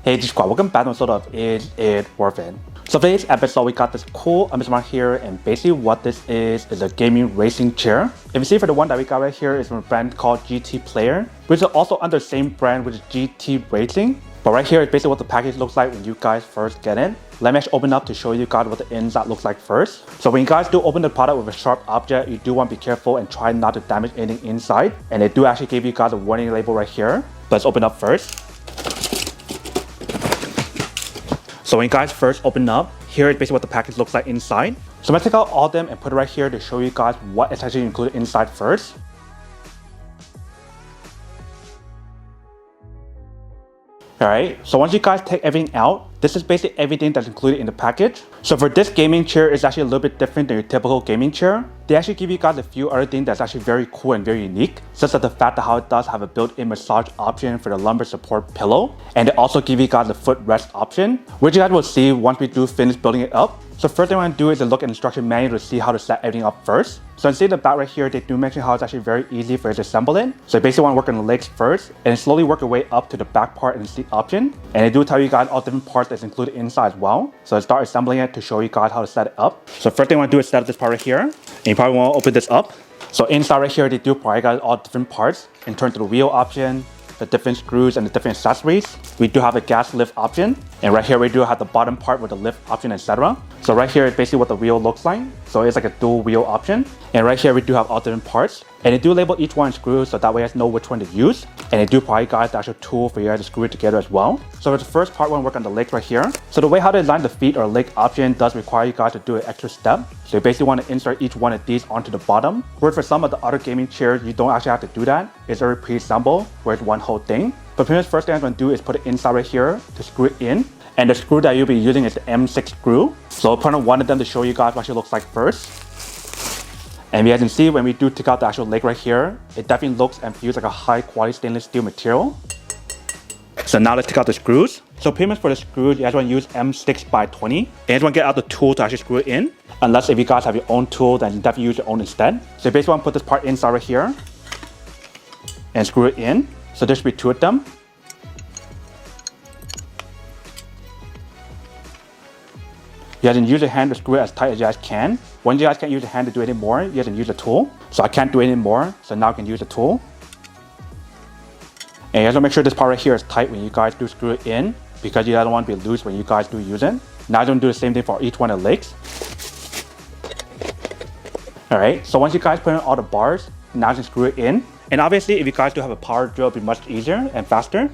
Hey G Squad, welcome back to sort of Is It Worth It? So for today's episode, we got this cool right here, and basically what this is a gaming racing chair. If you see for the one that we got right here is from a brand called GTPLAYER, which is also under the same brand, which is GT Racing. But right here is basically what the package looks like when you guys first get it. Let me actually open up to show you guys what the inside looks like first. So when you guys do open the product with a sharp object, you do want to be careful and try not to damage anything inside. And they do actually give you guys a warning label right here. Let's open up first. So when you guys first open up, here is basically what the package looks like inside. So I'm gonna take out all of them and put it right here to show you guys what is actually included inside first. Alright, so once you guys take everything out, this is basically everything that's included in the package. So for this gaming chair, it's actually a little bit different than your typical gaming chair. They actually give you guys a few other things that's actually very cool and very unique, such as the fact that how it does have a built-in massage option for the lumbar support pillow. And they also give you guys a footrest option, which you guys will see once we do finish building it up. So first thing I want to do is to look at the instruction manual to see how to set everything up first. So instead of the back right here, they do mention how it's actually very easy for you to assemble it. So you basically want to work on the legs first and slowly work your way up to the back part and the seat option. And they do tell you guys all different parts that's included inside as well. So I start assembling it to show you guys how to set it up. So first thing I want to do is set up this part right here. And you probably want to open this up. So inside right here, they do provide you guys all different parts in terms of the wheel option, the different screws and the different accessories. We do have a gas lift option, and right here we do have the bottom part with the lift option, etc. So right here is basically what the wheel looks like. So it's like a dual wheel option, and right here we do have all different parts, and they do label each one in screws so that way you guys know which one to use. And they do provide you guys the actual tool for you guys to screw it together as well. So for the first part, we're gonna work on the legs right here. So the way how to design the feet or leg option does require you guys to do an extra step. So you basically want to insert each one of these onto the bottom. Whereas for some of the other gaming chairs, you don't actually have to do that. It's already pre-assembled, where it's one whole thing. But pretty much first thing I'm going to do is put it inside right here to screw it in. And the screw that you'll be using is the M6 screw. So I'll put on one of them to show you guys what it looks like first. And you guys can see when we do take out the actual leg right here, it definitely looks and feels like a high quality stainless steel material. So now let's take out the screws. So pretty much for the screws, you guys want to use M6x20. And you guys want to get out the tool to actually screw it in. Unless if you guys have your own tool, then you definitely use your own instead. So you basically want to put this part inside right here and screw it in. So there should be two of them. You guys can use your hand to screw it as tight as you guys can. When you guys can't use your hand to do it anymore, you guys can use a tool. So I can't do it anymore, so now I can use a tool. And you guys want to make sure this part right here is tight when you guys do screw it in, because you guys don't want to be loose when you guys do use it. Now I'm going to do the same thing for each one of the legs. Alright, so once you guys put in all the bars, now you can screw it in. And obviously if you guys do have a power drill, it'll be much easier and faster.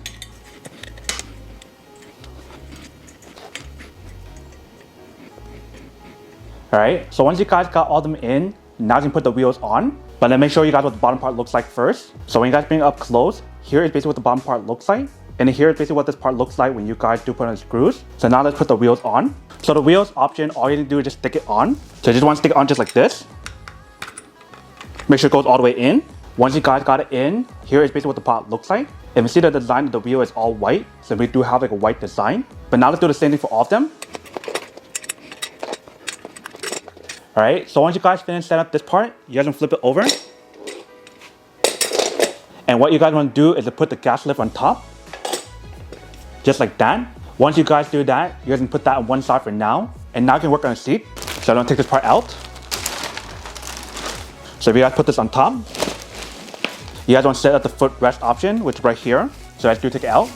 Alright, so once you guys got all them in, now you can put the wheels on. But let me show you guys what the bottom part looks like first. So when you guys bring it up close, here is basically what the bottom part looks like. And here is basically what this part looks like when you guys do put on the screws. So now let's put the wheels on. So the wheels option, all you need to do is just stick it on. So you just want to stick it on just like this. Make sure it goes all the way in. Once you guys got it in, here is basically what the part looks like. And you see the design of the wheel is all white. So we do have like a white design. But now let's do the same thing for all of them. Alright, so once you guys finish setting up this part, you guys can flip it over. And what you guys want to do is to put the gas lift on top. Just like that. Once you guys do that, you guys can put that on one side for now. And now you can work on the seat. So I'm going to take this part out. So if you guys put this on top, you guys want to set up the footrest option, which is right here. So you guys do take it out.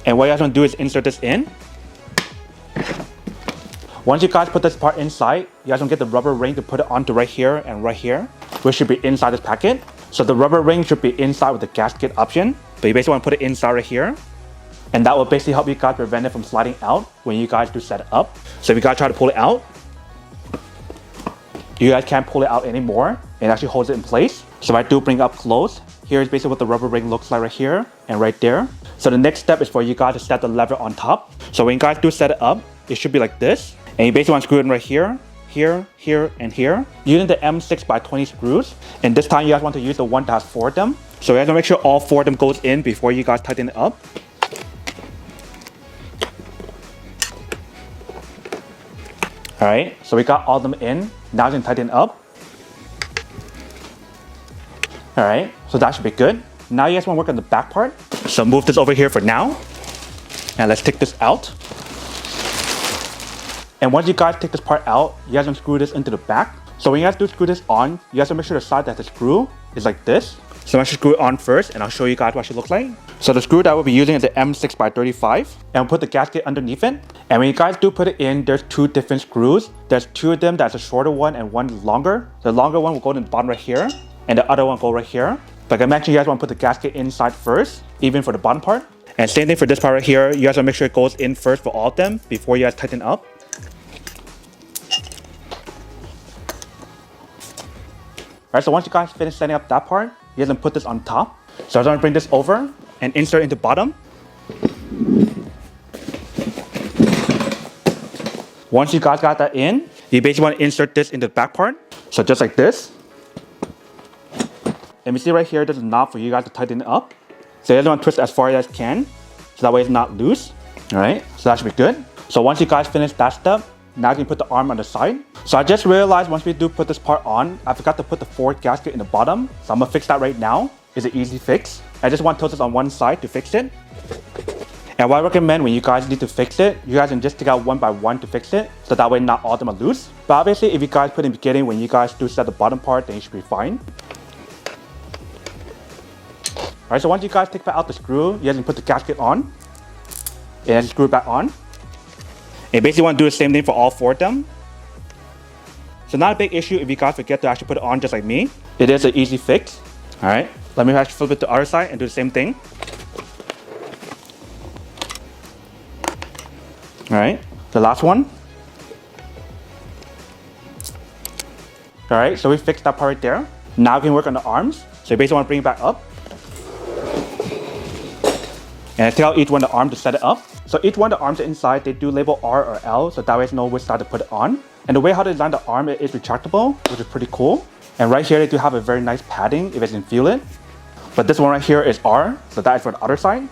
And what you guys want to do is insert this in. Once you guys put this part inside, you guys want to get the rubber ring to put it onto right here and right here, which should be inside this packet. So the rubber ring should be inside with the gasket option, but you basically want to put it inside right here. And that will basically help you guys prevent it from sliding out when you guys do set it up. So if you guys try to pull it out, you guys can't pull it out anymore. It actually holds it in place. So if I do bring it up close, here is basically what the rubber ring looks like right here and right there. So the next step is for you guys to set the lever on top. So when you guys do set it up, it should be like this. And you basically want to screw it in right here, here, here, and here. Using the M6x20 screws. And this time you guys want to use the one that has 4 of them. So you guys want to make sure all 4 of them goes in before you guys tighten it up. Alright, so we got all of them in. Now you can tighten it up. Alright, so that should be good. Now you guys want to work on the back part. So move this over here for now. And let's take this out. And once you guys take this part out, you guys unscrew this into the back. So when you guys do screw this on, you guys have to make sure the side that the screw is like this. So I'm going to screw it on first, and I'll show you guys what it should look like. So the screw that we'll be using is the M6x35, and we'll put the gasket underneath it. And when you guys do put it in, there's two different screws. There's two of them, that's a shorter one and one longer. The longer one will go in the bottom right here, and the other one will go right here. Like I mentioned, you guys want to put the gasket inside first, even for the bottom part. And same thing for this part right here, you guys want to make sure it goes in first for all of them before you guys tighten up. Alright, so once you guys finish setting up that part, you guys can put this on top. So I'm going to bring this over and insert into bottom. Once you guys got that in, you basically want to insert this into the back part. So just like this. And you see right here, there's a knob for you guys to tighten it up. So you guys want to twist as far as you can, so that way it's not loose. Alright, so that should be good. So once you guys finish that step, now you can put the arm on the side. So I just realized once we do put this part on, I forgot to put the forward gasket in the bottom. So I'm going to fix that right now. It's an easy fix. I just want to tilt this on one side to fix it. And what I recommend when you guys need to fix it, you guys can just take out one by one to fix it. So that way not all of them are loose. But obviously if you guys put in the beginning when you guys do set the bottom part, then you should be fine. Alright, so once you guys take out the screw, you guys can put the gasket on. And screw it back on. And basically want to do the same thing for all four of them. So not a big issue if you guys forget to actually put it on just like me. It is an easy fix. Alright, let me actually flip it to the other side and do the same thing. Alright, the last one. Alright, so we fixed that part right there. Now we can work on the arms. So you basically want to bring it back up. And I take out each one of the arms to set it up. So each one of the arms inside, they do label R or L, so that way you know which side to put it on. And the way how they design the arm, it is retractable, which is pretty cool. And right here, they do have a very nice padding, if you can feel it. But this one right here is R, so that is for the other side.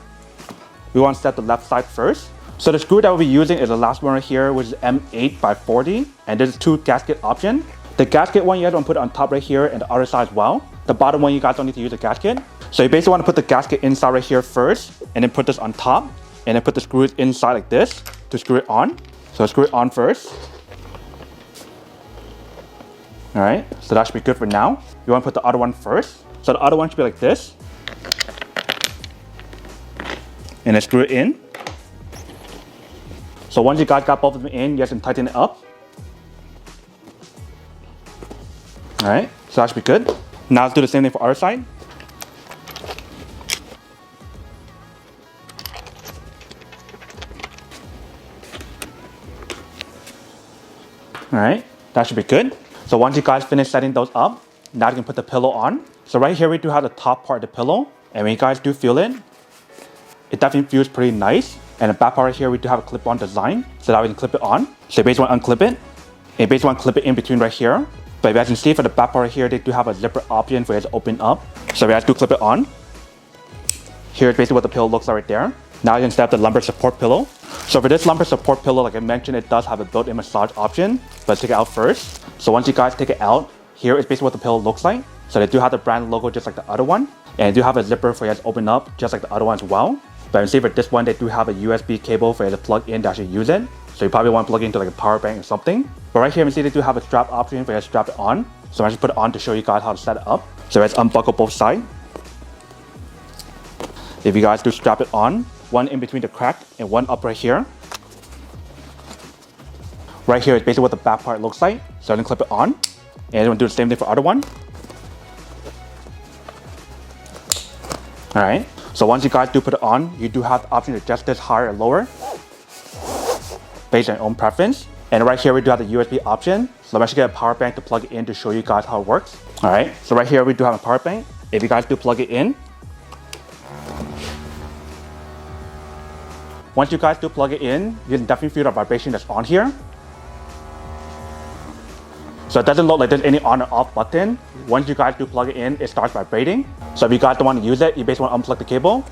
We want to set the left side first. So the screw that we'll be using is the last one right here, which is M8x40. And there's two gasket options. The gasket one, you guys want to put it on top right here and the other side as well. The bottom one, you guys don't need to use a gasket. So you basically want to put the gasket inside right here first, and then put this on top. And then put the screws inside like this to screw it on. So screw it on first. Alright, so that should be good for now. You want to put the other one first. So the other one should be like this. And then screw it in. So once you guys got both of them in, you guys can tighten it up. Alright, so that should be good. Now let's do the same thing for our side. Alright, that should be good. So once you guys finish setting those up, now you can put the pillow on. So right here we do have the top part of the pillow. And when you guys do feel it, it definitely feels pretty nice. And the back part right here we do have a clip-on design, so that we can clip it on. So you basically want to unclip it. And you basically want to clip it in between right here. But if you guys can see for the back part right here, they do have a zipper option for you to open up. So if you guys do clip it on, here's basically what the pillow looks like right there. Now you can set up the lumbar support pillow. So for this lumbar support pillow, like I mentioned, it does have a built-in massage option. But let's take it out first. So once you guys take it out, here is basically what the pillow looks like. So they do have the brand logo just like the other one. And they do have a zipper for you guys to open up just like the other one as well. But you can see for this one, they do have a USB cable for you to plug in to actually use it. So you probably want to plug it into like a power bank or something. But right here, you see they do have a strap option for you to strap it on. So I'm just put it on to show you guys how to set it up. So let's unbuckle both sides. If you guys do strap it on, one in between the crack and one up right here. Right here is basically what the back part looks like. So I'm gonna clip it on. And I'm gonna do the same thing for the other one. Alright, so once you guys do put it on, you do have the option to adjust this higher or lower based on your own preference. And right here we do have the USB option. So I'm actually get a power bank to plug it in to show you guys how it works. Alright, so right here we do have a power bank. If you guys do plug it in, once you guys do plug it in, you can definitely feel the vibration that's on here. So it doesn't look like there's any on or off button. Once you guys do plug it in, it starts vibrating. So if you guys don't want to use it, you basically want to unplug the cable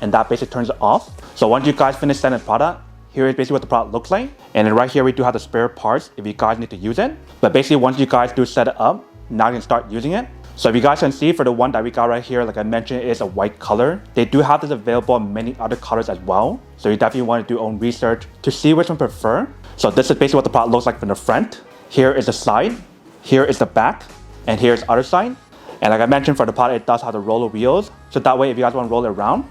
and that basically turns it off. So once you guys finish setting the product, here is basically what the product looks like. And then right here, we do have the spare parts if you guys need to use it. But basically once you guys do set it up, now you can start using it. So if you guys can see, for the one that we got right here, like I mentioned, it is a white color. They do have this available in many other colors as well. So you definitely want to do your own research to see which one you prefer. So this is basically what the product looks like from the front. Here is the side, here is the back, and here is the other side. And like I mentioned, for the product, it does have the roller wheels. So that way, if you guys want to roll it around,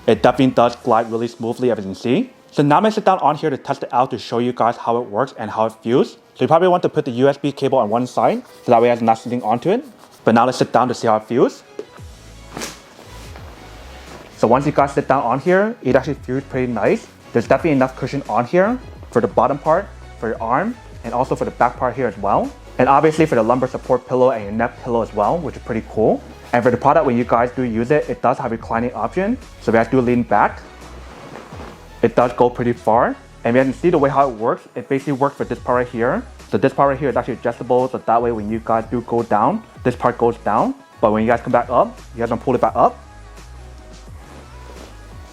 it definitely does glide really smoothly, as you can see. So now I'm going to sit down on here to test it out to show you guys how it works and how it feels. So you probably want to put the USB cable on one side, so that way it's not sitting onto it. But now let's sit down to see how it feels. So once you guys sit down on here, it actually feels pretty nice. There's definitely enough cushion on here for the bottom part, for your arm, and also for the back part here as well. And obviously for the lumbar support pillow and your neck pillow as well, which is pretty cool. And for the product, when you guys do use it, it does have a reclining option. So if you guys do lean back, it does go pretty far. And you can see the way how it works. It basically works for this part right here. So this part right here is actually adjustable, so that way when you guys do go down, this part goes down. But when you guys come back up, you guys can pull it back up.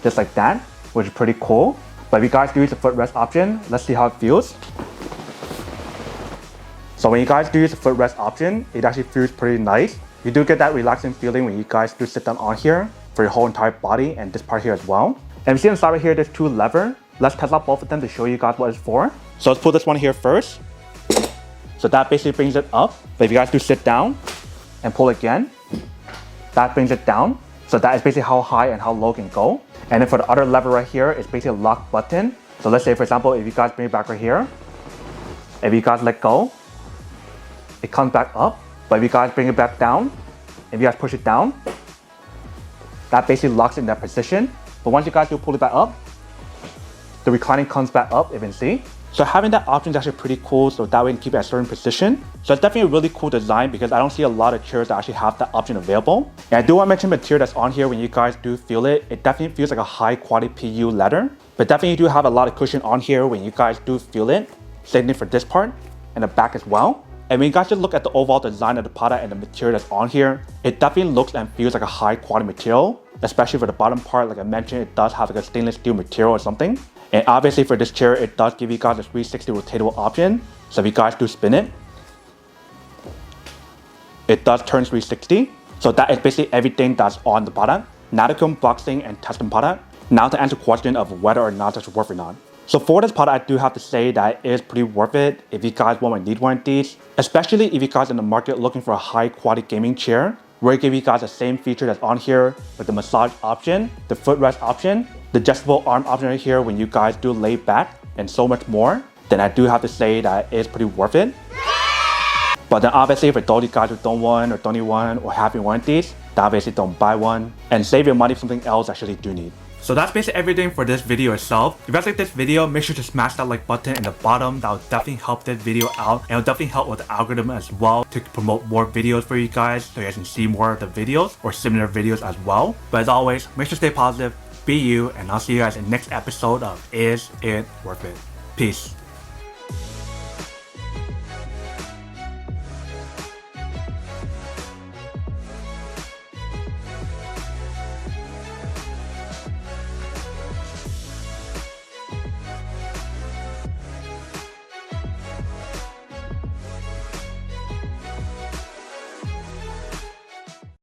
Just like that, which is pretty cool. But if you guys do use the footrest option, let's see how it feels. So when you guys do use the footrest option, it actually feels pretty nice. You do get that relaxing feeling when you guys do sit down on here for your whole entire body and this part here as well. And you see on the side right here, there's two levers. Let's test out both of them to show you guys what it's for. So let's pull this one here first. So that basically brings it up. But if you guys do sit down and pull again, that brings it down. So that is basically how high and how low it can go. And then for the other lever right here, it's basically a lock button. So let's say, for example, if you guys bring it back right here, if you guys let go, it comes back up. But if you guys bring it back down, if you guys push it down, that basically locks it in that position. But once you guys do pull it back up, the reclining comes back up, if you can see. So having that option is actually pretty cool, so that way you can keep it at a certain position. So it's definitely a really cool design because I don't see a lot of chairs that actually have that option available. And I do want to mention the material that's on here when you guys do feel it. It definitely feels like a high quality PU leather. But definitely you do have a lot of cushion on here when you guys do feel it. Same thing for this part and the back as well. And when you guys just look at the overall design of the product and the material that's on here, it definitely looks and feels like a high quality material, especially for the bottom part. Like I mentioned, it does have like a stainless steel material or something. And obviously for this chair, it does give you guys a 360 rotatable option. So if you guys do spin it, it does turn 360. So that is basically everything that's on the product. Now to unboxing and testing product. Now to answer the question of whether or not it's worth it or not. So for this product, I do have to say that it is pretty worth it if you guys want to need one of these, especially if you guys in the market looking for a high quality gaming chair, where it gives you guys the same feature that's on here with the massage option, the footrest option, the adjustable arm option right here when you guys do lay back, and so much more. Then I do have to say that it is pretty worth it. But then obviously for those of you guys who don't want or don't need one or haven't one of these, then obviously don't buy one and save your money for something else actually do need. So that's basically everything for this video itself. If you guys like this video, make sure to smash that like button in the bottom. That will definitely help this video out, and it'll definitely help with the algorithm as well to promote more videos for you guys so you guys can see more of the videos or similar videos as well. But as always, make sure to stay positive, be you, and I'll see you guys in the next episode of Is It Worth It? Peace.